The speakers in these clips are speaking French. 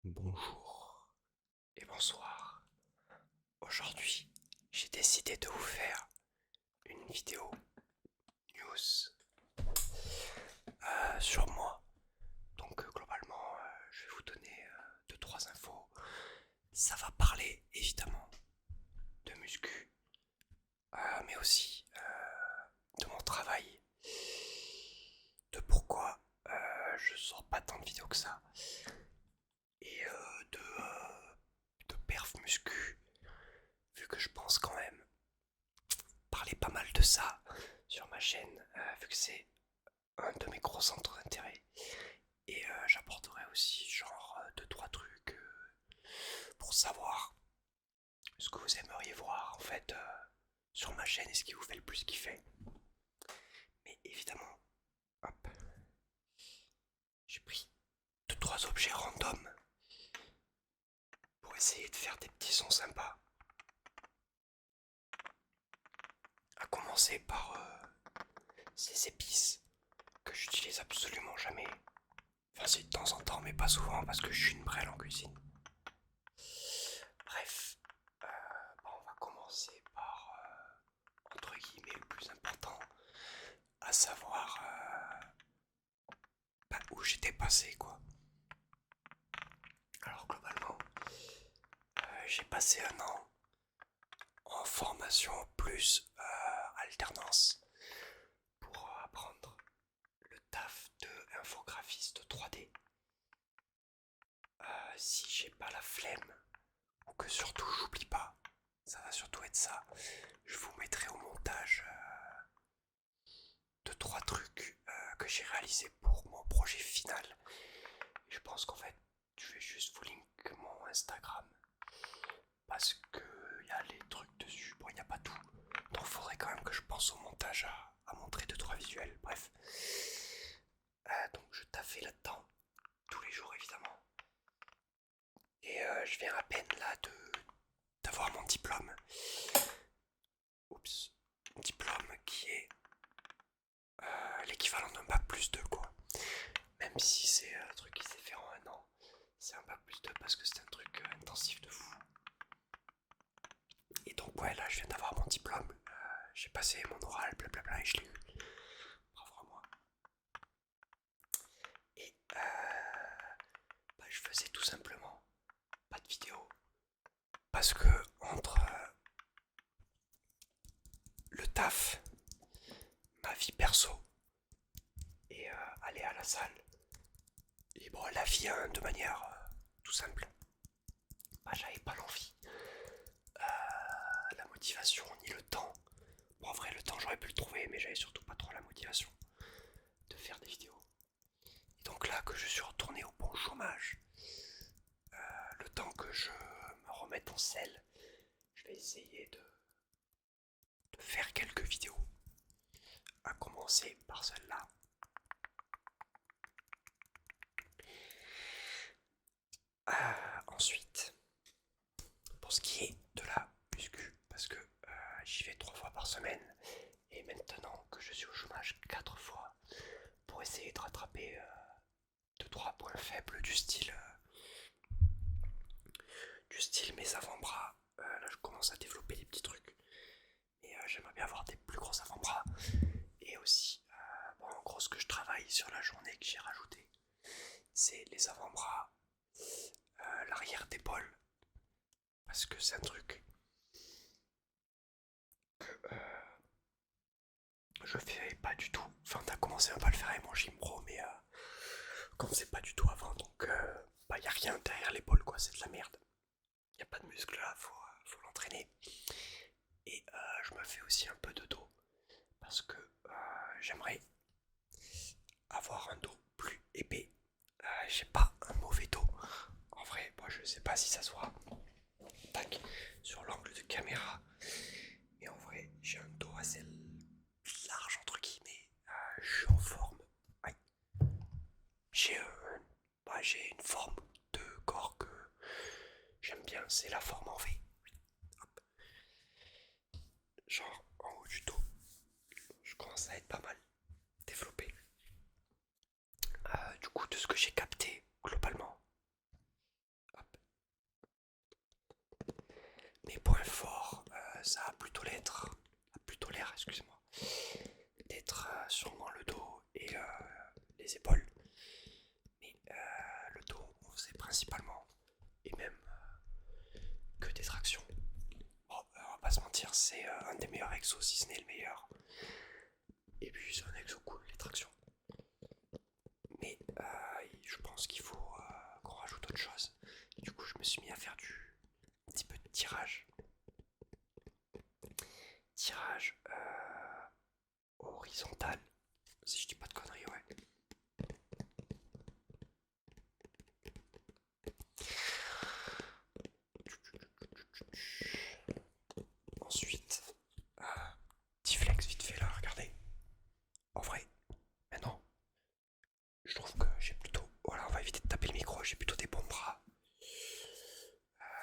Bonjour et bonsoir. Aujourd'hui, j'ai décidé de vous faire une vidéo news sur moi. Donc globalement, je vais vous donner 2-3 infos. Ça va parler évidemment de muscu, mais aussi de mon travail, de pourquoi je sors pas tant de vidéos que ça, et de perf muscu, vu que je pense quand même parler pas mal de ça sur ma chaîne, vu que c'est un de mes gros centres d'intérêt. Et j'apporterai aussi genre 2-3 trucs pour savoir ce que vous aimeriez voir en fait sur ma chaîne et ce qui vous fait le plus kiffer. Mais évidemment, hop, j'ai pris 2-3 objets random pour essayer de faire des petits sons sympas. À commencer par ces épices que j'utilise absolument jamais. Enfin, c'est de temps en temps, mais pas souvent parce que je suis une brêle en cuisine. Bref, on va commencer par, entre guillemets, le plus important, à savoir où j'étais passé, quoi. Alors, globalement, j'ai passé un an en formation plus alternance pour apprendre le taf de infographiste 3D. Si j'ai pas la flemme, ou que surtout j'oublie pas, ça va surtout être ça, je vous mettrai au montage deux trois trucs que j'ai réalisés pour mon projet final. Et je pense qu'en fait, je vais juste vous link mon Instagram parce que il y a les trucs dessus. Bon, il n'y a pas tout, donc il faudrait quand même que je pense au montage à montrer deux trois visuels. Bref, donc je taffais là-dedans tous les jours évidemment. Et je viens à peine là d'avoir mon diplôme. Oups, diplôme qui est l'équivalent d'un bac plus 2 quoi. Même si c'est un truc qui s'est fait en un an, c'est un bac plus 2 parce que c'est un truc intensif de fou. Et donc ouais, là je viens d'avoir mon diplôme, j'ai passé mon oral, blablabla, et je l'ai eu. Bravo à moi. Et je faisais tout simplement pas de vidéo parce que entre le taf, ma vie perso et aller à la salle, et bon la vie hein, de manière tout simple, j'avais pas l'envie, la motivation ni le temps. Bon en vrai le temps j'aurais pu le trouver mais j'avais surtout pas trop la motivation de faire des vidéos. Et donc là que je suis retourné au bon chômage, le temps que je me remette en selle, je vais essayer de faire quelques vidéos. À commencer par celle-là. Ensuite, pour ce qui est de la muscu, parce que j'y vais 3 fois par semaine, et maintenant que je suis au chômage 4 fois, pour essayer de rattraper 2-3 points faibles du style mes avant-bras. Là je commence à développer des petits trucs, mais j'aimerais bien avoir des plus gros avant-bras. Et aussi, en gros ce que je travaille sur la journée que j'ai rajouté, c'est les avant-bras, l'arrière d'épaule, parce que c'est un truc que je fais pas du tout. Enfin, t'as commencé un peu à le faire avec mon gym pro, mais qu'on faisait pas du tout avant, donc y a rien derrière l'épaule, quoi, c'est de la merde. Y a pas de muscle là, faut l'entraîner. Et je me fais aussi un peu de dos, parce que j'aimerais avoir un dos plus épais. J'ai pas un mauvais dos. En vrai, moi je sais pas si ça se voit. Tac, sur l'angle de caméra. Mais en vrai, j'ai un dos assez large entre guillemets. Je suis en forme. Ouais. J'ai j'ai une forme de corps que j'aime bien, c'est la forme en V. Hop. Genre en haut du dos. Je commence à être pas mal développé. Du coup, de ce que j'ai capté globalement, ça a plutôt l'air, excusez-moi, d'être sûrement le dos et les épaules. Mais le dos, on faisait principalement, et même que des tractions. Bon, on va pas se mentir, c'est un des meilleurs exos, si ce n'est le meilleur. Et puis c'est un exo cool, les tractions. Mais je pense qu'il faut qu'on rajoute autre chose. Et du coup, je me suis mis à faire un petit peu de tirage. Tirage horizontal. Si je dis pas de conneries, ouais. Ensuite, petit flex vite fait là, regardez. En vrai, maintenant, je trouve que j'ai plutôt... Voilà, on va éviter de taper le micro, j'ai plutôt des bons bras.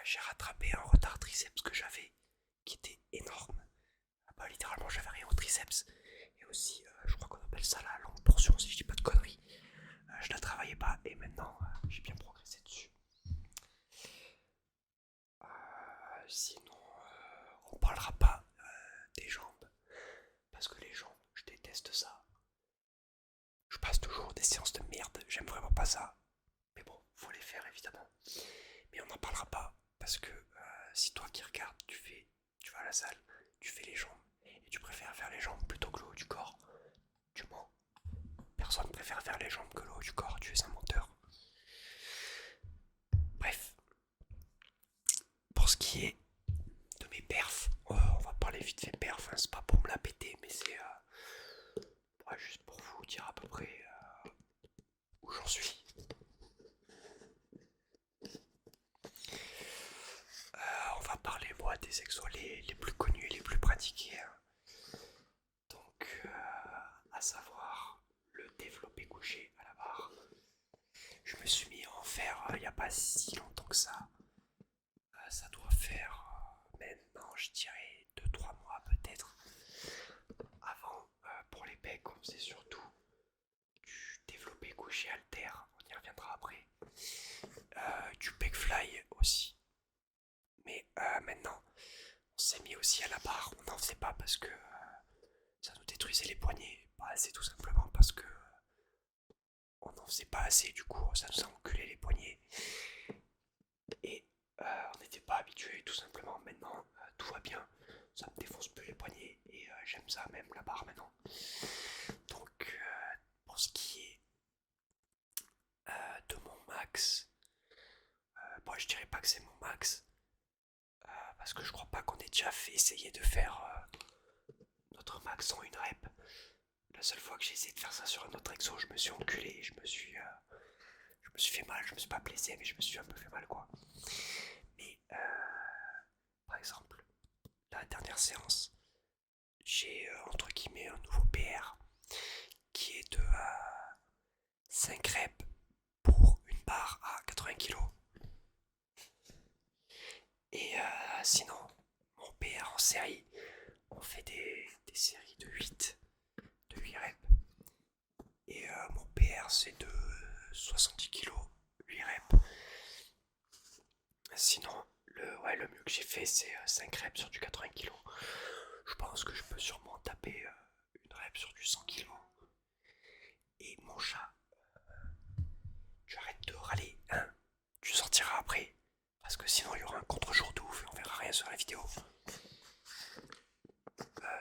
J'ai rattrapé un retard triceps que j'avais, qui était énorme. Bah, littéralement, j'avais rien au triceps. Et aussi, je crois qu'on appelle ça la longue portion, si je dis pas de conneries. Je la travaillais pas et maintenant, j'ai bien progressé dessus. Sinon, on parlera pas des jambes. Parce que les jambes, je déteste ça. Je passe toujours des séances de merde, j'aime vraiment pas ça. Mais bon, faut les faire évidemment. Mais on n'en parlera pas parce que si toi qui regardes, tu vas à la salle, tu fais les jambes et tu préfères faire les jambes plutôt que le haut du corps, tu mens. Personne préfère faire les jambes que le haut du corps, tu es un menteur. Bref, pour ce qui est de mes perfs, on va parler vite fait perfs, hein, c'est pas pour me la péter, mais c'est juste pour vous dire à peu près où j'en suis. On va parler moi des exos les plus connus et les plus pratiqués. Hein. Donc, à savoir le développé couché à la barre. Je me suis mis à en faire il n'y a pas si longtemps que ça. Ça doit faire maintenant, je dirais, 2-3 mois peut-être. Avant, pour les pecs, on faisait surtout du développé couché halter, on y reviendra après. Du pec fly aussi. Mais maintenant, on s'est mis aussi à la barre. On n'en faisait pas parce que ça nous détruisait les poignets. Bah, c'est tout simplement parce que on n'en faisait pas assez. Du coup, ça nous a enculé les poignets. Et on n'était pas habitué tout simplement. Maintenant, tout va bien. Ça me défonce plus les poignets. Et j'aime ça même, la barre maintenant. Donc, pour ce qui est de mon max, bon, je dirais pas que c'est mon max. Parce que je crois pas qu'on ait déjà fait essayer de faire notre max en une rep. La seule fois que j'ai essayé de faire ça sur un autre exo, je me suis enculé, je me suis fait mal, je me suis pas blessé, mais je me suis un peu fait mal quoi. Mais par exemple, la dernière séance, j'ai entre guillemets un nouveau PR qui est de 5 reps pour une barre à 80 kg. Et sinon, mon PR en série, on fait des séries de 8 reps. Et mon PR c'est de 70 kg, 8 reps. Sinon, le mieux que j'ai fait c'est 5 reps sur du 80 kg. Je pense que je peux sûrement taper une rep sur du 100 kg. Et mon chat, tu arrêtes de râler, hein. Tu sortiras après. Parce que sinon il y aura un contre-jour de ouf et on verra rien sur la vidéo.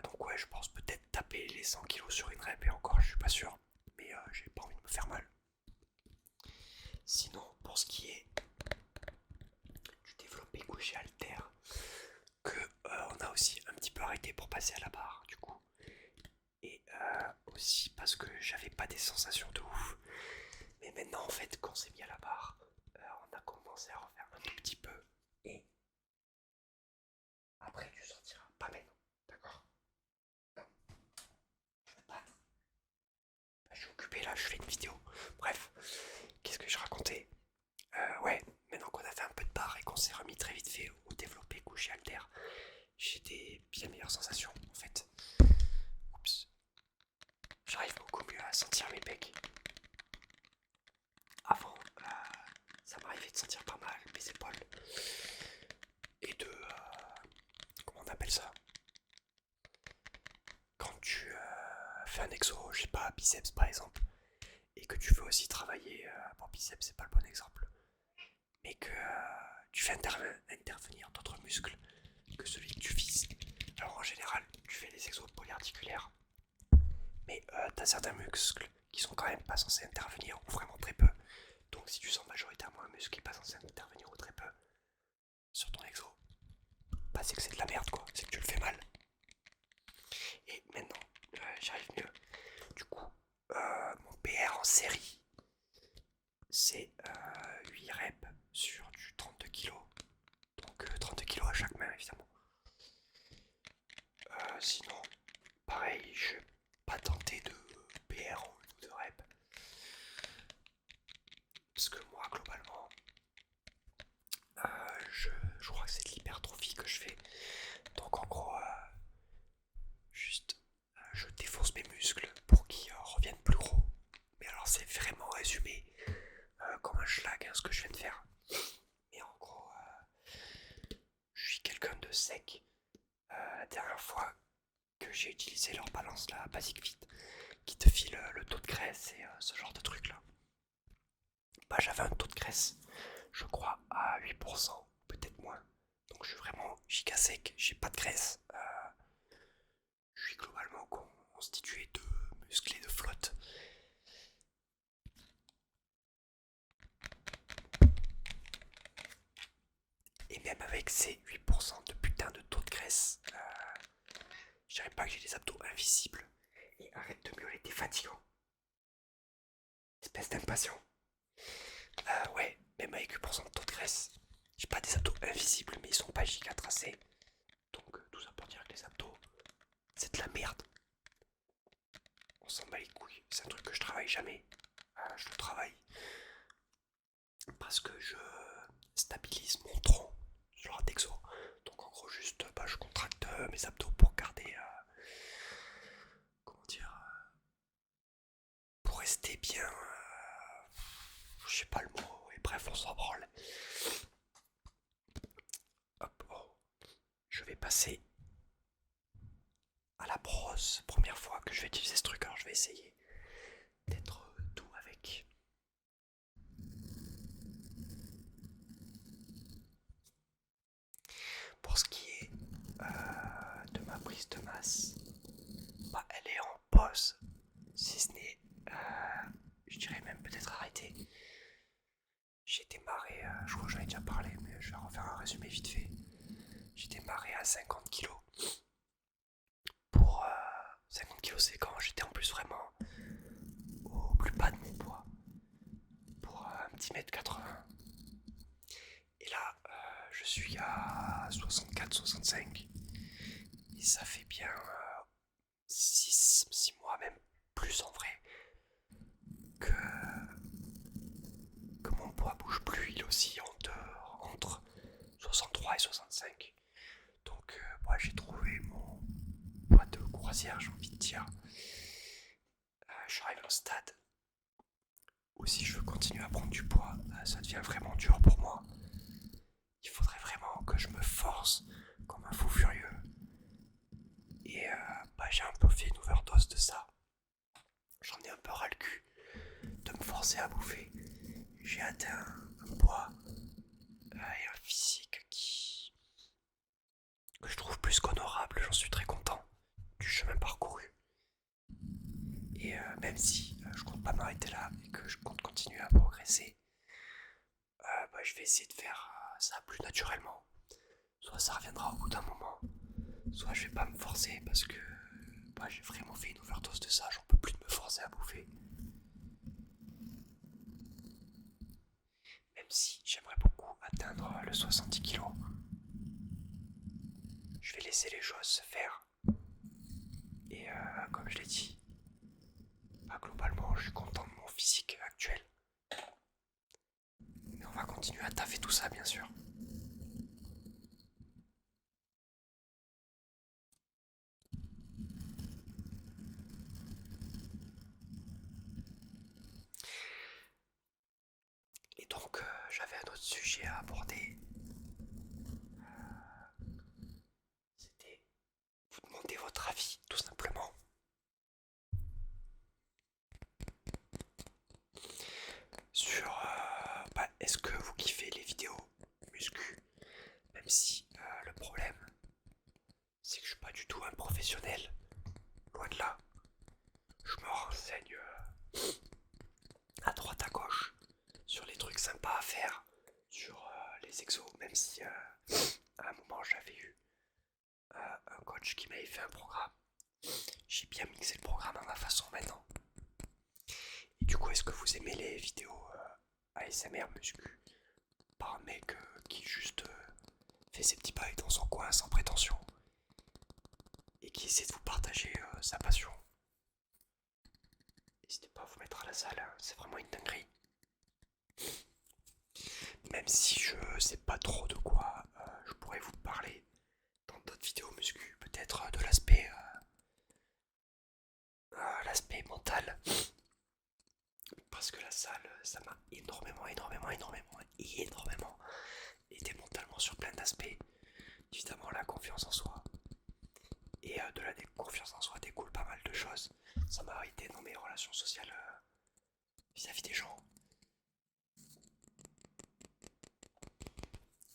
Donc ouais, je pense peut-être taper les 100 kg sur une rep et encore, je suis pas sûr. Mais j'ai pas envie de me faire mal. Sinon, pour ce qui est du développé couché halter, que on a aussi un petit peu arrêté pour passer à la barre du coup. Et aussi parce que j'avais pas des sensations de ouf. Mais maintenant en fait quand on s'est mis à la barre, on a commencé à refaire un tout petit peu. Et après tu sortiras, pas maintenant, d'accord? Non. Je vais te battre. Je suis occupé là, je fais une vidéo. Bref, qu'est-ce que je racontais? Ouais, maintenant qu'on a fait un peu de barre et qu'on s'est remis très vite fait au développé couché halter, j'ai des bien meilleures sensations en fait. Oups. J'arrive beaucoup mieux à sentir mes pecs. Avant, ça m'arrivait de sentir pas mal mes épaules. Et de... comment on appelle ça? biceps par exemple, et que tu veux aussi travailler, bon biceps c'est pas le bon exemple, mais que tu fais intervenir d'autres muscles que celui que tu vises. Alors en général, tu fais des exos polyarticulaires, mais t'as certains muscles qui sont quand même pas censés intervenir ou vraiment très peu. Donc si tu sens majoritairement un muscle qui est pas censé intervenir ou très peu sur ton exo, bah c'est que c'est de la merde quoi, c'est que tu le fais mal. Et maintenant, j'arrive mieux. Du coup, mon PR en série, c'est 8 reps sur du 32 kg. Donc 32 kg à chaque main évidemment. Sinon, pareil, je vais pas tenter de PR en 1 ou 2 reps. Parce que moi, globalement, je crois que c'est de l'hypertrophie que je fais. Donc en gros, juste, je défonce mes muscles pour qu'ils reviennent plus gros. Mais alors c'est vraiment résumé comme un schlag hein, ce que je viens de faire. Mais en gros, je suis quelqu'un de sec. La dernière fois que j'ai utilisé leur balance, la Basic Fit, qui te file le taux de graisse et ce genre de truc là, bah j'avais un taux de graisse, je crois, à 8%, peut-être moins. Donc je suis vraiment giga sec, j'ai pas de graisse. Je suis globalement constitué de muscles et de flotte. Et même avec ces 8% de putain de taux de graisse, je dirais pas que j'ai des abdos invisibles. Et arrête de miauler, t'es fatigant. Espèce d'impatient. Ouais, même avec 8% de taux de graisse, j'ai pas des abdos invisibles, mais ils sont pas giga tracés. Donc tout ça pour dire que les abdos, c'est de la merde. On s'en bat les couilles. C'est un truc que je travaille jamais. Je le travaille parce que je stabilise mon tronc sur un exo. Donc en gros juste bah, je contracte mes abdos pour garder comment dire pour rester bien je sais pas le mot et bref on s'en branle. Hop, oh. Je vais passer à la brosse. Première fois que je vais utiliser ce truc, alors je vais essayer d'être doux avec. Pour ce qui est de ma prise de masse, bah, elle est en pause, si ce n'est, je dirais même peut-être arrêtée. J'ai démarré, je crois que j'en ai déjà parlé, mais je vais refaire un résumé vite fait. J'ai démarré à 50 kg. Pour 50 kg, c'est quand j'étais en plus vraiment au plus bas de mon poids. Pour un petit mètre 80. Et là, je suis à 64-65. Et ça fait bien 6 mois, même plus en vrai, que, que mon poids bouge plus. Il oscille entre 63 et 65. Donc, moi, j'ai trouvé mon poids de croisière, j'ai envie de dire. Je suis arrivé au stade où si je veux continuer à prendre du poids, ça devient vraiment dur pour moi. Il faudrait vraiment que je me force comme un fou furieux. Et bah, j'ai un peu fait une overdose de ça. J'en ai un peu ras le cul de me forcer à bouffer. J'ai atteint un poids et un physique que je trouve plus qu'honorable. J'en suis très content du chemin parcouru. Et même si je compte pas m'arrêter là et que je compte continuer à progresser, bah, je vais essayer de faire ça plus naturellement. Soit ça reviendra au bout d'un moment, soit je vais pas me forcer parce que bah, j'ai vraiment fait une overdose de ça, j'en peux plus de me forcer à bouffer. Même si j'aimerais beaucoup atteindre le 70 kg, je vais laisser les choses se faire. Et comme je l'ai dit, bah, globalement je suis content de mon physique actuel. Mais on va continuer à taffer tout ça bien sûr. Et donc j'avais un autre sujet à aborder. C'était vous demander votre avis tout simplement. les exos, même si à un moment j'avais eu un coach qui m'avait fait un programme. J'ai bien mixé le programme à ma façon maintenant. Et du coup, est-ce que vous aimez les vidéos ASMR muscu par un mec qui juste fait ses petits bails dans son coin sans prétention et qui essaie de vous partager sa passion? N'hésitez pas à vous mettre à la salle, hein, c'est vraiment une dinguerie. Même si je sais pas trop de quoi je pourrais vous parler dans d'autres vidéos muscu, peut-être de l'aspect mental. Parce que la salle, ça m'a énormément aidé mentalement sur plein d'aspects. Évidemment, la confiance en soi. Et de la confiance en soi découle pas mal de choses. Ça m'a aidé dans mes relations sociales vis-à-vis des gens.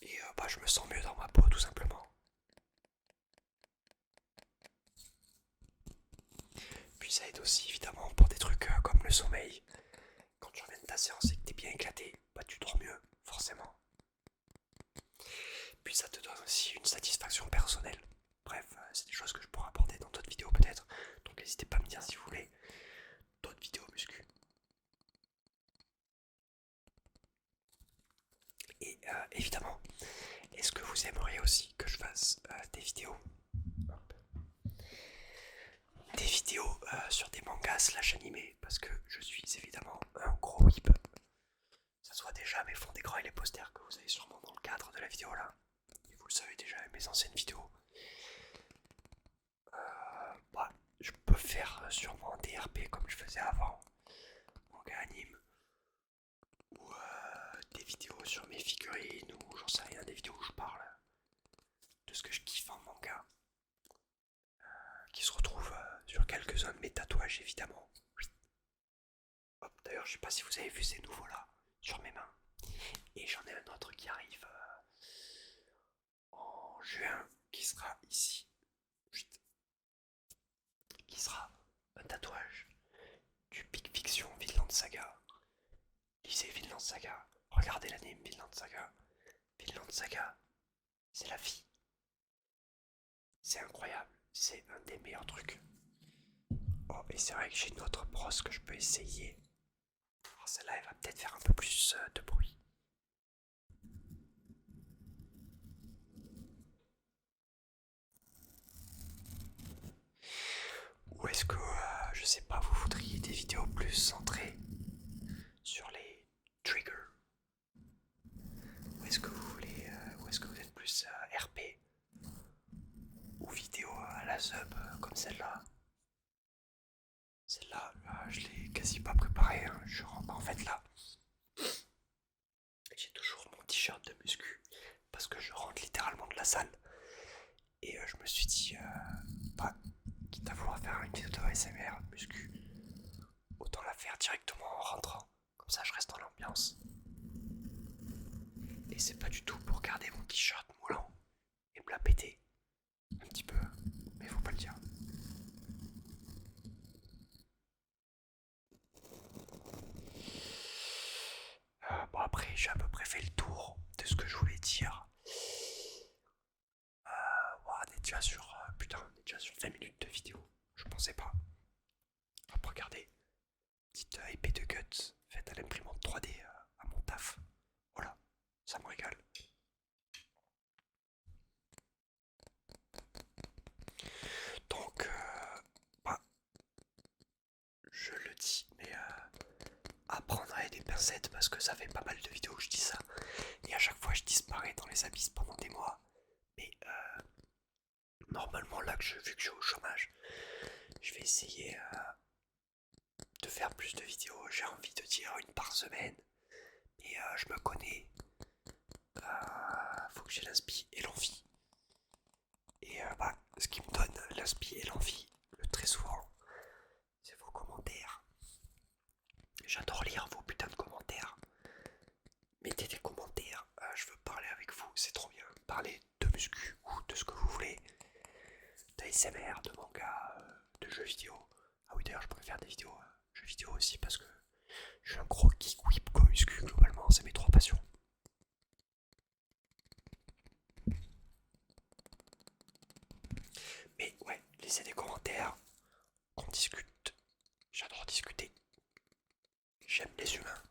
Et je me sens mieux dans ma peau tout simplement. Puis ça aide aussi évidemment pour des trucs comme le sommeil. Quand tu reviens de ta séance et que t'es bien éclaté, tu dors mieux, forcément. Puis ça te donne aussi une satisfaction personnelle. Bref, c'est des choses que je pourrais aborder dans d'autres vidéos peut-être. Donc n'hésitez pas à me dire si vous voulez d'autres vidéos muscu. Et évidemment, est-ce que vous aimeriez aussi que je fasse des vidéos sur des mangas slash animés? Parce que je suis évidemment un gros whip. Ça soit déjà mes fonds d'écran et les posters que vous avez sûrement dans le cadre de la vidéo là. Et vous le savez déjà, mes anciennes vidéos. Je peux faire sûrement des RP comme je faisais avant, manga anime, ou des vidéos sur mes figurines, ou j'en sais rien, des vidéos où je parle de ce que je kiffe en manga, qui se retrouvent sur quelques-uns de mes tatouages évidemment. Hop, d'ailleurs, je sais pas si vous avez vu ces nouveaux là sur mes mains. Et j'en ai un autre qui arrive en juin, qui sera ici. Qui sera un tatouage du Big Fiction Vinland Saga. Lisez Vinland Saga, regardez l'anime Vinland Saga. Vinland Saga, c'est la vie. C'est incroyable, c'est un des meilleurs trucs. Oh, et c'est vrai que j'ai une autre brosse que je peux essayer. Alors celle-là, elle va peut-être faire un peu plus de bruit. Ou est-ce que, je sais pas, vous voudriez des vidéos plus centrées sur les triggers? Ou est-ce que vous voulez, ou est-ce que vous êtes plus RP? Ou vidéo à la sub comme celle-là? Celle-là, je l'ai quasi pas préparée, hein. Je rentre en fait là. J'ai toujours mon t-shirt de muscu parce que je rentre littéralement de la salle. Et je me suis dit, quitte à vouloir faire une vidéo de ASMR muscu, autant la faire directement en rentrant. Comme ça, je reste dans l'ambiance. Et c'est pas du tout pour garder mon t-shirt moulant et me la péter. Un petit peu, mais faut pas le dire. Après, j'ai à peu près fait le tour de ce que je voulais dire. On est déjà sur, on est déjà sur 20 minutes de vidéo. Je pensais pas. Hop, regardez. Petite épée de guts faite à l'imprimante 3D à mon taf. Voilà, ça me régale. Donc, je le dis, mais apprendre avec des pincettes parce que ça fait pas mal de vidéos que je dis ça. Et à chaque fois, je disparais dans les abysses pendant des mois. Mais normalement, là, vu que je suis au chômage, je vais essayer de faire plus de vidéos. J'ai envie de dire une par semaine. Et je me connais. Faut que j'ai l'inspi et l'envie. Et ce qui me donne l'inspi et l'envie, le très souvent, c'est vos commentaires. J'adore lire vos putains de commentaires. Mettez des commentaires, je veux parler avec vous, c'est trop bien. Parler de muscu ou de ce que vous voulez. D'ASMR, de manga, de jeux vidéo. Ah oui, d'ailleurs, je pourrais faire des vidéos jeux vidéo aussi parce que je suis un gros geek whip comme muscu globalement, c'est mes trois passions. Mais ouais, laissez des commentaires, on discute. J'adore discuter. J'aime les humains.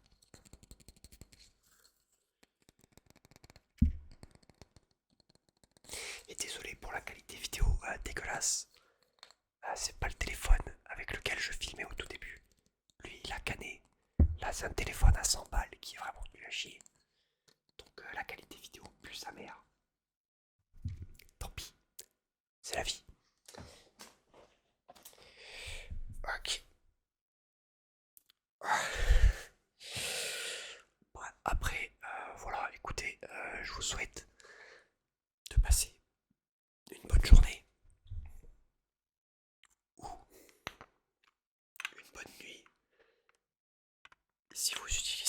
Et désolé pour la qualité vidéo dégueulasse. C'est pas le téléphone avec lequel je filmais au tout début. Lui, il a canné. Là, c'est un téléphone à 100 balles qui est vraiment nul à chier. Donc la qualité vidéo plus sa mère. Tant pis, c'est la vie. Ok. Après, voilà, écoutez, je vous souhaite de passer une bonne journée ou une bonne nuit si vous utilisez